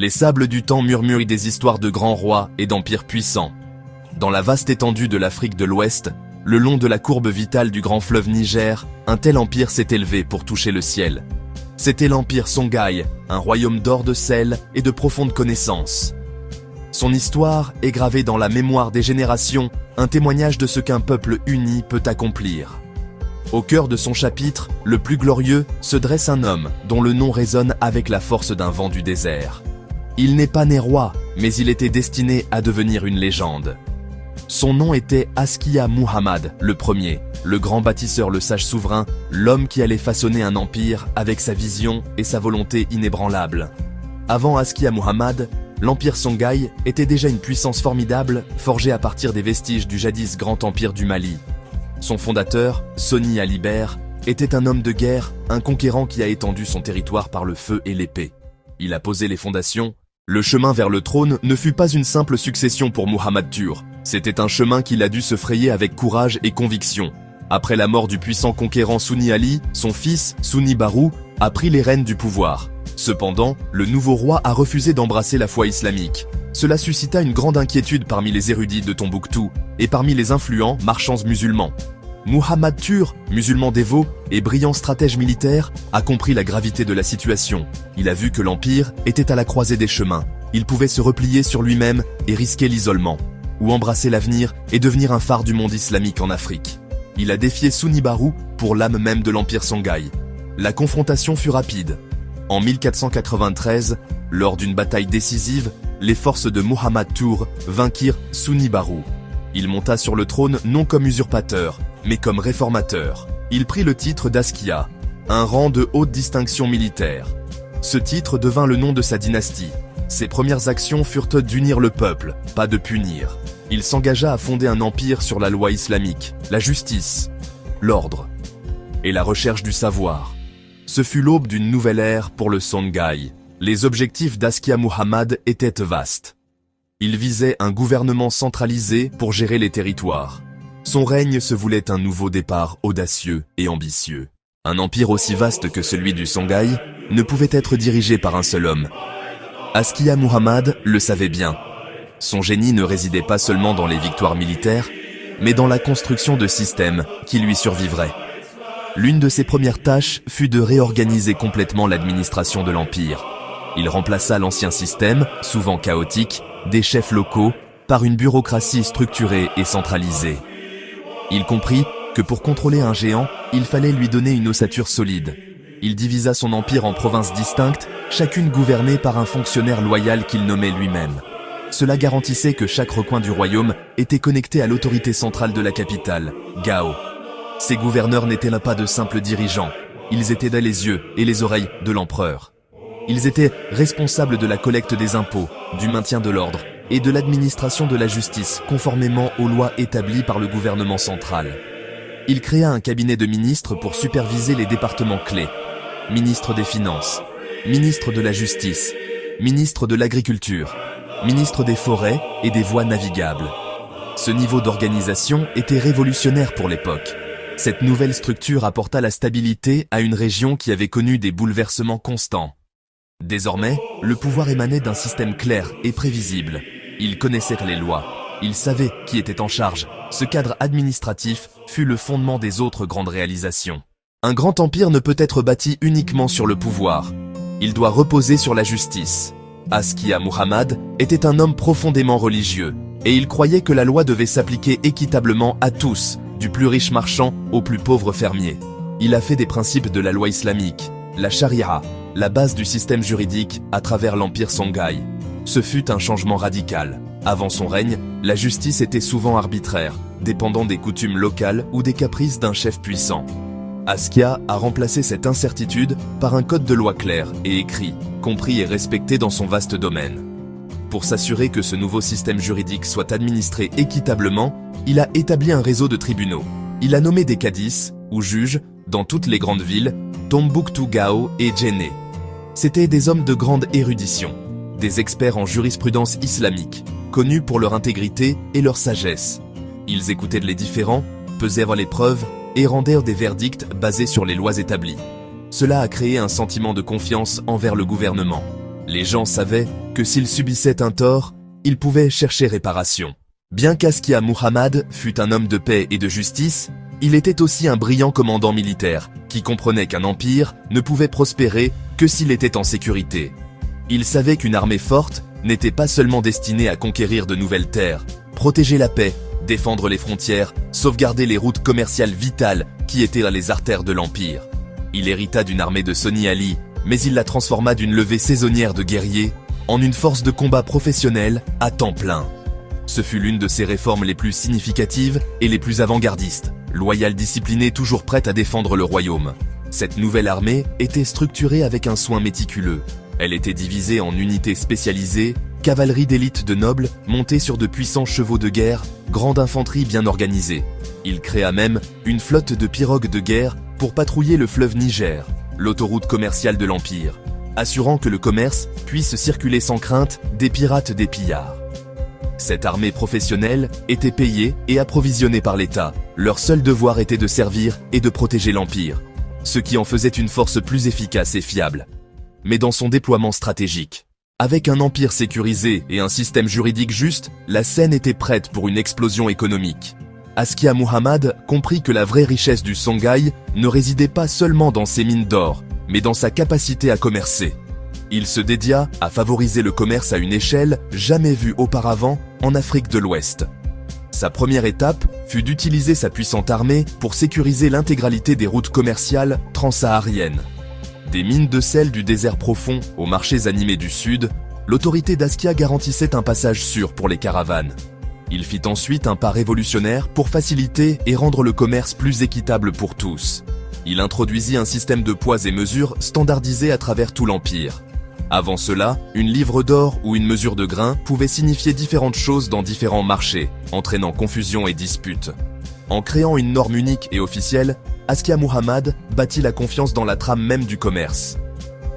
Les sables du temps murmurent des histoires de grands rois et d'empires puissants. Dans la vaste étendue de l'Afrique de l'Ouest, le long de la courbe vitale du grand fleuve Niger, un tel empire s'est élevé pour toucher le ciel. C'était l'empire Songhai, un royaume d'or, de sel et de profondes connaissances. Son histoire est gravée dans la mémoire des générations, un témoignage de ce qu'un peuple uni peut accomplir. Au cœur de son chapitre, le plus glorieux, se dresse un homme dont le nom résonne avec la force d'un vent du désert. Il n'est pas né roi, mais il était destiné à devenir une légende. Son nom était Askia Muhammad, le premier, le grand bâtisseur, le sage souverain, l'homme qui allait façonner un empire avec sa vision et sa volonté inébranlables. Avant Askia Muhammad, l'empire Songhai était déjà une puissance formidable, forgée à partir des vestiges du jadis grand empire du Mali. Son fondateur, Soni Alibert, était un homme de guerre, un conquérant qui a étendu son territoire par le feu et l'épée. Il a posé les fondations. Le chemin vers le trône ne fut pas une simple succession pour Muhammad Tur. C'était un chemin qu'il a dû se frayer avec courage et conviction. Après la mort du puissant conquérant Suni Ali, son fils, Suni Barou, a pris les rênes du pouvoir. Cependant, le nouveau roi a refusé d'embrasser la foi islamique. Cela suscita une grande inquiétude parmi les érudits de Tombouctou et parmi les influents marchands musulmans. Muhammad Tur, musulman dévot et brillant stratège militaire, a compris la gravité de la situation. Il a vu que l'empire était à la croisée des chemins. Il pouvait se replier sur lui-même et risquer l'isolement, ou embrasser l'avenir et devenir un phare du monde islamique en Afrique. Il a défié Suni Barou pour l'âme même de l'empire Songhai. La confrontation fut rapide. En 1493, lors d'une bataille décisive, les forces de Muhammad Tur vainquirent Suni Barou. Il monta sur le trône non comme usurpateur, mais comme réformateur. Il prit le titre d'Askia, un rang de haute distinction militaire. Ce titre devint le nom de sa dynastie. Ses premières actions furent d'unir le peuple, pas de punir. Il s'engagea à fonder un empire sur la loi islamique, la justice, l'ordre et la recherche du savoir. Ce fut l'aube d'une nouvelle ère pour le Songhai. Les objectifs d'Askia Muhammad étaient vastes. Il visait un gouvernement centralisé pour gérer les territoires. Son règne se voulait un nouveau départ audacieux et ambitieux. Un empire aussi vaste que celui du Songhai ne pouvait être dirigé par un seul homme. Askia Muhammad le savait bien. Son génie ne résidait pas seulement dans les victoires militaires, mais dans la construction de systèmes qui lui survivraient. L'une de ses premières tâches fut de réorganiser complètement l'administration de l'empire. Il remplaça l'ancien système, souvent chaotique, des chefs locaux, par une bureaucratie structurée et centralisée. Il comprit que pour contrôler un géant, il fallait lui donner une ossature solide. Il divisa son empire en provinces distinctes, chacune gouvernée par un fonctionnaire loyal qu'il nommait lui-même. Cela garantissait que chaque recoin du royaume était connecté à l'autorité centrale de la capitale, Gao. Ces gouverneurs n'étaient là pas de simples dirigeants, ils étaient là les yeux et les oreilles de l'empereur. Ils étaient responsables de la collecte des impôts, du maintien de l'ordre et de l'administration de la justice, conformément aux lois établies par le gouvernement central. Il créa un cabinet de ministres pour superviser les départements clés. Ministre des Finances, ministre de la Justice, ministre de l'Agriculture, ministre des Forêts et des Voies navigables. Ce niveau d'organisation était révolutionnaire pour l'époque. Cette nouvelle structure apporta la stabilité à une région qui avait connu des bouleversements constants. Désormais, le pouvoir émanait d'un système clair et prévisible. Il connaissait les lois. Il savait qui était en charge. Ce cadre administratif fut le fondement des autres grandes réalisations. Un grand empire ne peut être bâti uniquement sur le pouvoir. Il doit reposer sur la justice. Askia Muhammad était un homme profondément religieux, et il croyait que la loi devait s'appliquer équitablement à tous, du plus riche marchand au plus pauvre fermier. Il a fait des principes de la loi islamique, la charia, la base du système juridique à travers l'empire Songhai. Ce fut un changement radical. Avant son règne, la justice était souvent arbitraire, dépendant des coutumes locales ou des caprices d'un chef puissant. Askia a remplacé cette incertitude par un code de loi clair et écrit, compris et respecté dans son vaste domaine. Pour s'assurer que ce nouveau système juridique soit administré équitablement, il a établi un réseau de tribunaux. Il a nommé des cadis, ou juges, dans toutes les grandes villes, Tombouctou, Gao et Djenné. C'étaient des hommes de grande érudition, des experts en jurisprudence islamique, connus pour leur intégrité et leur sagesse. Ils écoutaient les différends, pesèrent les preuves et rendirent des verdicts basés sur les lois établies. Cela a créé un sentiment de confiance envers le gouvernement. Les gens savaient que s'ils subissaient un tort, ils pouvaient chercher réparation. Bien qu'Askia Muhammad fût un homme de paix et de justice, il était aussi un brillant commandant militaire qui comprenait qu'un empire ne pouvait prospérer que s'il était en sécurité. Il savait qu'une armée forte n'était pas seulement destinée à conquérir de nouvelles terres, protéger la paix, défendre les frontières, sauvegarder les routes commerciales vitales qui étaient les artères de l'empire. Il hérita d'une armée de Sonny Ali, mais il la transforma d'une levée saisonnière de guerriers en une force de combat professionnelle à temps plein. Ce fut l'une de ses réformes les plus significatives et les plus avant-gardistes, loyale, disciplinée, toujours prête à défendre le royaume. Cette nouvelle armée était structurée avec un soin méticuleux. Elle était divisée en unités spécialisées, cavalerie d'élite de nobles montée sur de puissants chevaux de guerre, grande infanterie bien organisée. Il créa même une flotte de pirogues de guerre pour patrouiller le fleuve Niger, l'autoroute commerciale de l'Empire, assurant que le commerce puisse circuler sans crainte des pirates des pillards. Cette armée professionnelle était payée et approvisionnée par l'État. Leur seul devoir était de servir et de protéger l'Empire, ce qui en faisait une force plus efficace et fiable. Mais dans son déploiement stratégique, avec un empire sécurisé et un système juridique juste, la scène était prête pour une explosion économique. Askia Muhammad comprit que la vraie richesse du Songhai ne résidait pas seulement dans ses mines d'or, mais dans sa capacité à commercer. Il se dédia à favoriser le commerce à une échelle jamais vue auparavant en Afrique de l'Ouest. Sa première étape fut d'utiliser sa puissante armée pour sécuriser l'intégralité des routes commerciales transsahariennes. Des mines de sel du désert profond aux marchés animés du Sud, l'autorité d'Askia garantissait un passage sûr pour les caravanes. Il fit ensuite un pas révolutionnaire pour faciliter et rendre le commerce plus équitable pour tous. Il introduisit un système de poids et mesures standardisé à travers tout l'Empire. Avant cela, une livre d'or ou une mesure de grain pouvait signifier différentes choses dans différents marchés, entraînant confusion et disputes. En créant une norme unique et officielle, Askia Muhammad bâtit la confiance dans la trame même du commerce.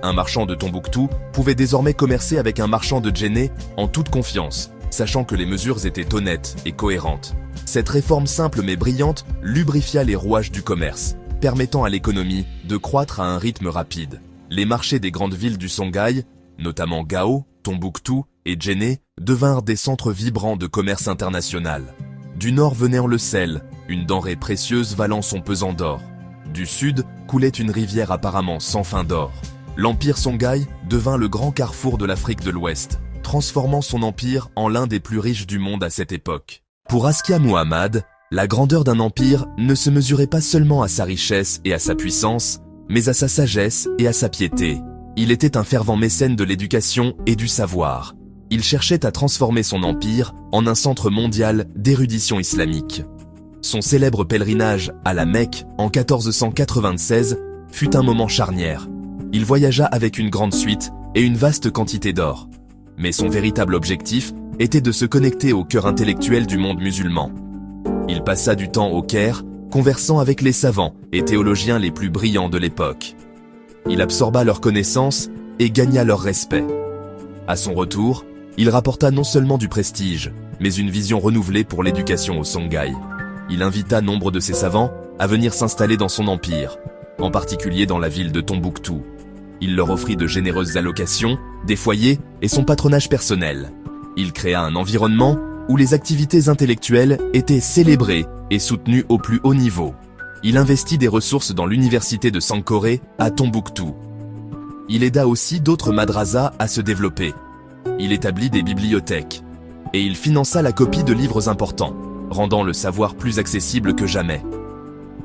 Un marchand de Tombouctou pouvait désormais commercer avec un marchand de Djenné en toute confiance, sachant que les mesures étaient honnêtes et cohérentes. Cette réforme simple mais brillante lubrifia les rouages du commerce, permettant à l'économie de croître à un rythme rapide. Les marchés des grandes villes du Songhai, notamment Gao, Tombouctou et Djenné, devinrent des centres vibrants de commerce international. Du nord venait le sel, une denrée précieuse valant son pesant d'or. Du sud coulait une rivière apparemment sans fin d'or. L'empire Songhai devint le grand carrefour de l'Afrique de l'Ouest, transformant son empire en l'un des plus riches du monde à cette époque. Pour Askia Muhammad, la grandeur d'un empire ne se mesurait pas seulement à sa richesse et à sa puissance, mais à sa sagesse et à sa piété. Il était un fervent mécène de l'éducation et du savoir. Il cherchait à transformer son empire en un centre mondial d'érudition islamique. Son célèbre pèlerinage à la Mecque en 1496 fut un moment charnière. Il voyagea avec une grande suite et une vaste quantité d'or. Mais son véritable objectif était de se connecter au cœur intellectuel du monde musulman. Il passa du temps au Caire, conversant avec les savants et théologiens les plus brillants de l'époque. Il absorba leurs connaissances et gagna leur respect. À son retour, il rapporta non seulement du prestige, mais une vision renouvelée pour l'éducation au Songhai. Il invita nombre de ses savants à venir s'installer dans son empire, en particulier dans la ville de Tombouctou. Il leur offrit de généreuses allocations, des foyers et son patronage personnel. Il créa un environnement où les activités intellectuelles étaient célébrées et soutenues au plus haut niveau. Il investit des ressources dans l'université de Sankoré à Tombouctou. Il aida aussi d'autres madrasas à se développer. Il établit des bibliothèques. Et il finança la copie de livres importants, rendant le savoir plus accessible que jamais.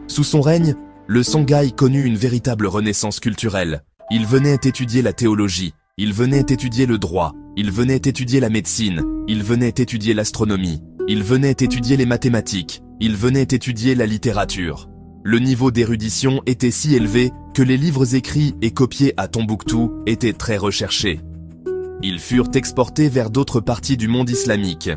Sous son règne, le Songhai connut une véritable renaissance culturelle. Il venait étudier la théologie, il venait étudier le droit, il venait étudier la médecine, il venait étudier l'astronomie, il venait étudier les mathématiques, il venait étudier la littérature. Le niveau d'érudition était si élevé que les livres écrits et copiés à Tombouctou étaient très recherchés. Ils furent exportés vers d'autres parties du monde islamique.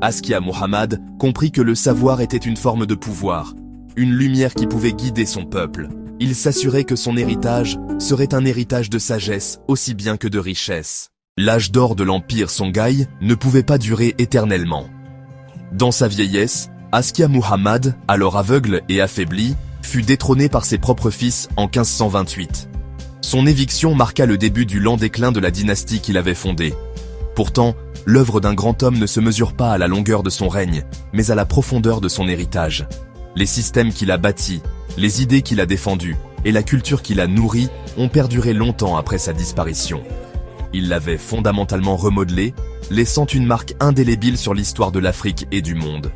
Askia Muhammad comprit que le savoir était une forme de pouvoir, une lumière qui pouvait guider son peuple. Il s'assurait que son héritage serait un héritage de sagesse aussi bien que de richesse. L'âge d'or de l'empire Songhai ne pouvait pas durer éternellement. Dans sa vieillesse, Askia Muhammad, alors aveugle et affaibli, fut détrôné par ses propres fils en 1528. Son éviction marqua le début du lent déclin de la dynastie qu'il avait fondée. Pourtant, l'œuvre d'un grand homme ne se mesure pas à la longueur de son règne, mais à la profondeur de son héritage. Les systèmes qu'il a bâtis, les idées qu'il a défendues et la culture qu'il a nourrie ont perduré longtemps après sa disparition. Il l'avait fondamentalement remodelée, laissant une marque indélébile sur l'histoire de l'Afrique et du monde.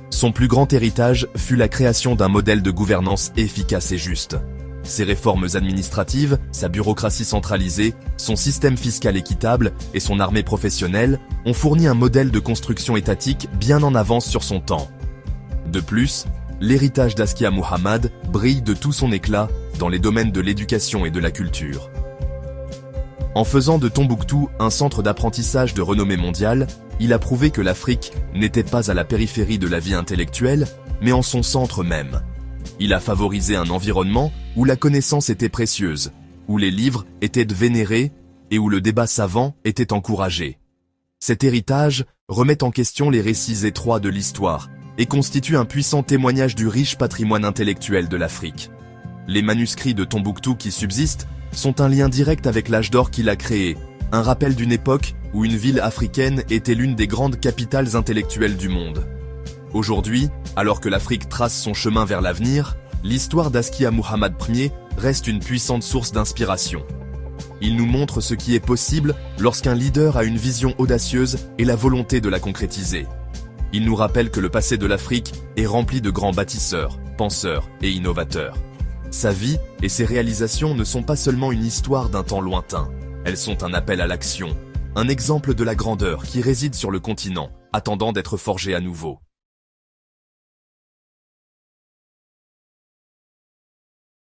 Son plus grand héritage fut la création d'un modèle de gouvernance efficace et juste. Ses réformes administratives, sa bureaucratie centralisée, son système fiscal équitable et son armée professionnelle ont fourni un modèle de construction étatique bien en avance sur son temps. De plus, l'héritage d'Askia Muhammad brille de tout son éclat dans les domaines de l'éducation et de la culture. En faisant de Tombouctou un centre d'apprentissage de renommée mondiale, il a prouvé que l'Afrique n'était pas à la périphérie de la vie intellectuelle, mais en son centre même. Il a favorisé un environnement où la connaissance était précieuse, où les livres étaient vénérés et où le débat savant était encouragé. Cet héritage remet en question les récits étroits de l'histoire et constitue un puissant témoignage du riche patrimoine intellectuel de l'Afrique. Les manuscrits de Tombouctou qui subsistent sont un lien direct avec l'âge d'or qu'il a créé, un rappel d'une époque où une ville africaine était l'une des grandes capitales intellectuelles du monde. Aujourd'hui, alors que l'Afrique trace son chemin vers l'avenir, l'histoire d'Askia Muhammad Ier reste une puissante source d'inspiration. Il nous montre ce qui est possible lorsqu'un leader a une vision audacieuse et la volonté de la concrétiser. Il nous rappelle que le passé de l'Afrique est rempli de grands bâtisseurs, penseurs et innovateurs. Sa vie et ses réalisations ne sont pas seulement une histoire d'un temps lointain, elles sont un appel à l'action, un exemple de la grandeur qui réside sur le continent, attendant d'être forgé à nouveau.